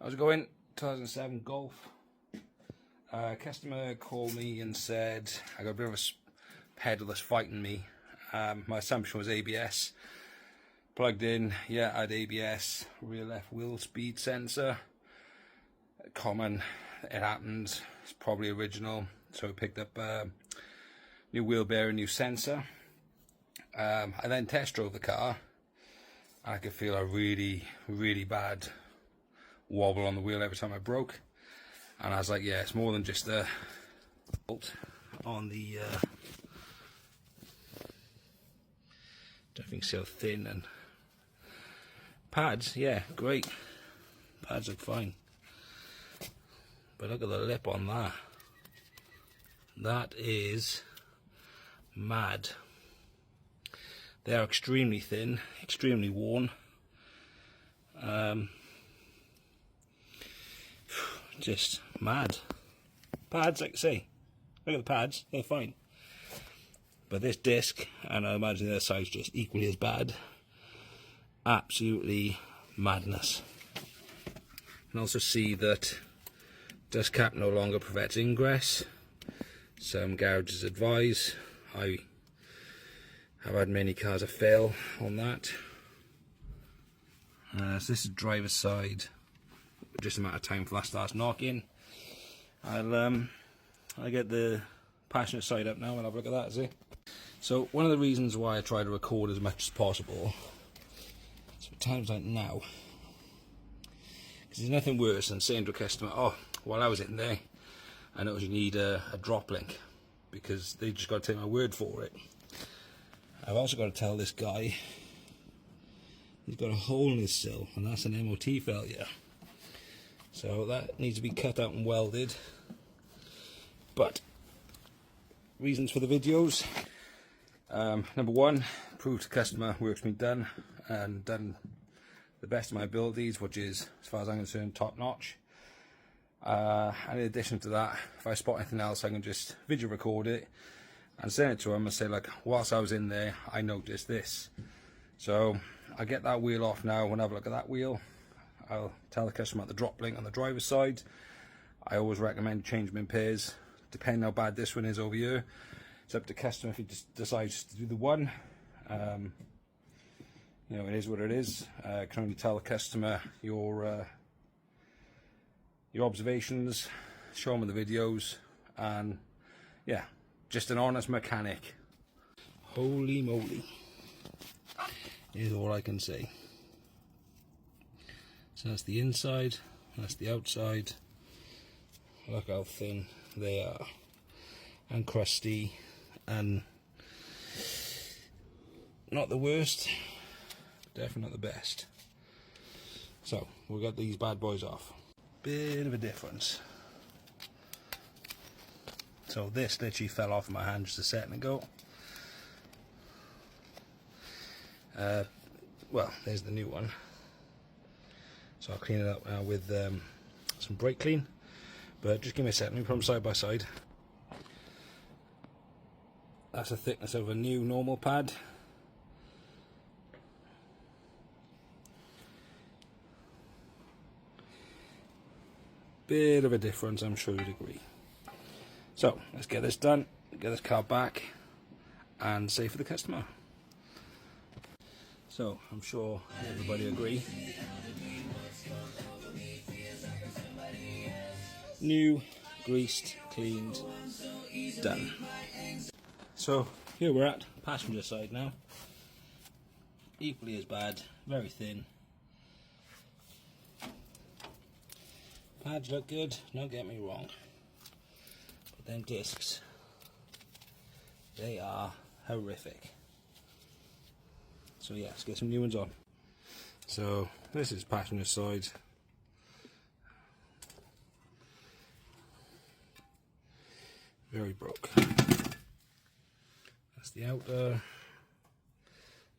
How's it going? 2007 Golf. Customer called me and said I got a bit of a pedal that's fighting me. My assumption was ABS. Plugged in, yeah, I had ABS, rear left wheel speed sensor. Common, it happens, it's probably original. So I picked up new wheel bearing, new sensor. I then test drove the car. I could feel a really bad wobble on the wheel every time I broke. And I was like, yeah, it's more than just a bolt on the don't think so thin. And pads, yeah, great. Pads look fine. But look at the lip on that. That is mad. They are extremely thin, extremely worn. Just mad. Pads, like I say, look at the pads, they're fine. But this disc, and I imagine their size just equally as bad. Absolutely madness. You can also see that dust cap no longer prevents ingress. Some garages advise. I have had many cars that fail on that. So this is driver's side. Just a matter of time for that starts knocking. I'll get the passenger side up now and have a look at that, see? So one of the reasons why I try to record as much as possible, so at times like now, because there's nothing worse than saying to a customer, oh, while I was in there, I noticed you need a drop link, because they just got to take my word for it. I've also got to tell this guy he's got a hole in his sill, and that's an MOT failure. So that needs to be cut out and welded. But reasons for the videos. Number one, prove to customer work's been done and done the best of my abilities, which is, as far as I'm concerned, top notch. And in addition to that, if I spot anything else, I can just video record it and send it to him and say, like, whilst I was in there, I noticed this. So I get that wheel off now. When I have a look at that wheel, I'll tell the customer about the drop link on the driver's side. I always recommend change them in pairs, depending how bad this one is over here. It's up to the customer if he just decides to do the one. You know, it is what it is. I can only tell the customer your observations, show them the videos, and yeah, just an honest mechanic. Holy moly, is all I can say. So that's the inside, that's the outside. Look how thin they are, and crusty, and not the worst, definitely not the best. So we'll get these bad boys off. Bit of a difference. So this literally fell off my hand just a second ago. Well, there's the new one. So I'll clean it up now with some brake clean. But just give me a second, let me put them side by side. That's the thickness of a new normal pad. Bit of a difference, I'm sure you'd agree. So let's get this done, get this car back and safe for the customer. So I'm sure everybody agree. New, greased, cleaned, done. So here we're at passenger side now. Equally as bad, very thin. Pads look good, don't get me wrong. But them discs, they are horrific. So yeah, let's get some new ones on. So this is passenger side. Very broke. That's the outer.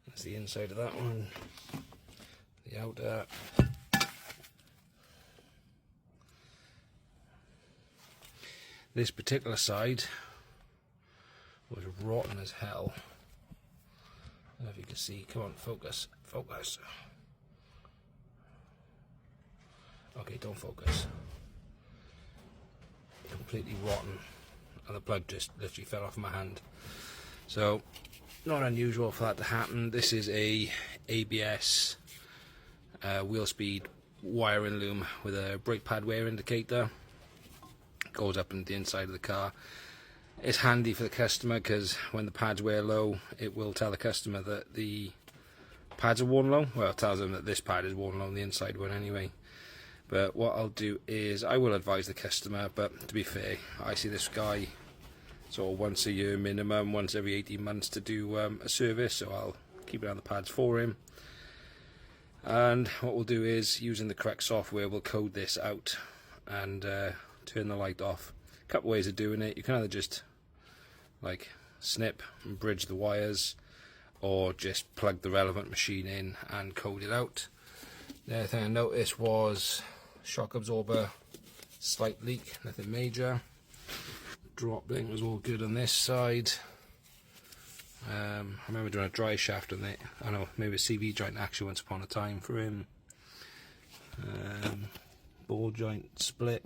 That's the inside of that one. The outer. This particular side was rotten as hell. I don't know if you can see. Come on, focus, focus. Okay, don't focus. Completely rotten, and the plug just literally fell off my hand. So, not unusual for that to happen. This is a ABS wheel speed wiring loom with a brake pad wear indicator. Goes up in the inside of the car. It's handy for the customer because when the pads wear low, it will tell the customer that the pads are worn low. Well, it tells them that this pad is worn low on the inside one anyway. But what I'll do is I will advise the customer, but to be fair, I see this guy sort of once a year minimum, once every 18 months to do a service, so I'll keep it on the pads for him. And what we'll do is, using the correct software, we'll code this out and turn the light off. A couple ways of doing it. You can either just like snip and bridge the wires, or just plug the relevant machine in and code it out. The other thing I noticed was shock absorber slight leak, nothing major. Drop link was all good on this side. I remember doing a dry shaft on it. I know, maybe a CV joint actually once upon a time for him. Ball joint split.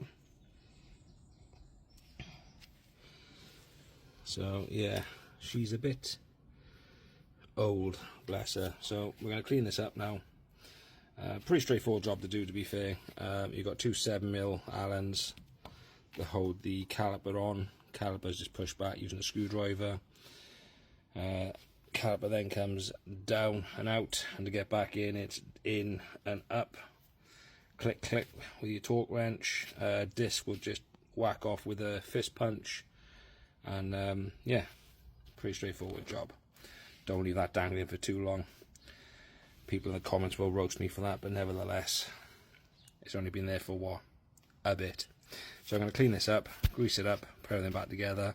So yeah, she's a bit old, bless her. So we're going to clean this up now. Pretty straightforward job to do, to be fair. You've got two 7mm Allens that hold the caliper on. Caliper's just pushed back using a screwdriver. Caliper then comes down and out, and to get back in, it's in and up. Click click with your torque wrench. Disc will just whack off with a fist punch, and yeah, pretty straightforward job. Don't leave that dangling for too long. People in the comments will roast me for that, but nevertheless, it's only been there for what? A bit. So I'm going to clean this up, grease it up, put everything back together.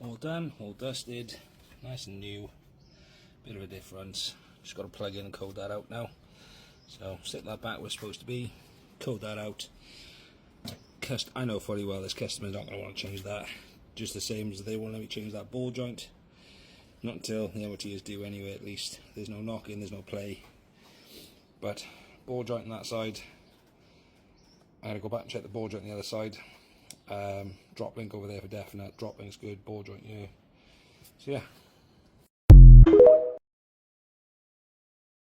All done, all dusted, nice and new. Bit of a difference. Just got to plug in and code that out now. So stick that back where it's supposed to be, code that out. I know fully well this customer's not going to want to change that. Just the same as they won't let me change that ball joint. Not until the MOT is due anyway, at least. There's no knocking, there's no play. But ball joint on that side. I'm going to go back and check the ball joint on the other side. Drop link over there for definite. Drop link's good, ball joint, yeah. So yeah,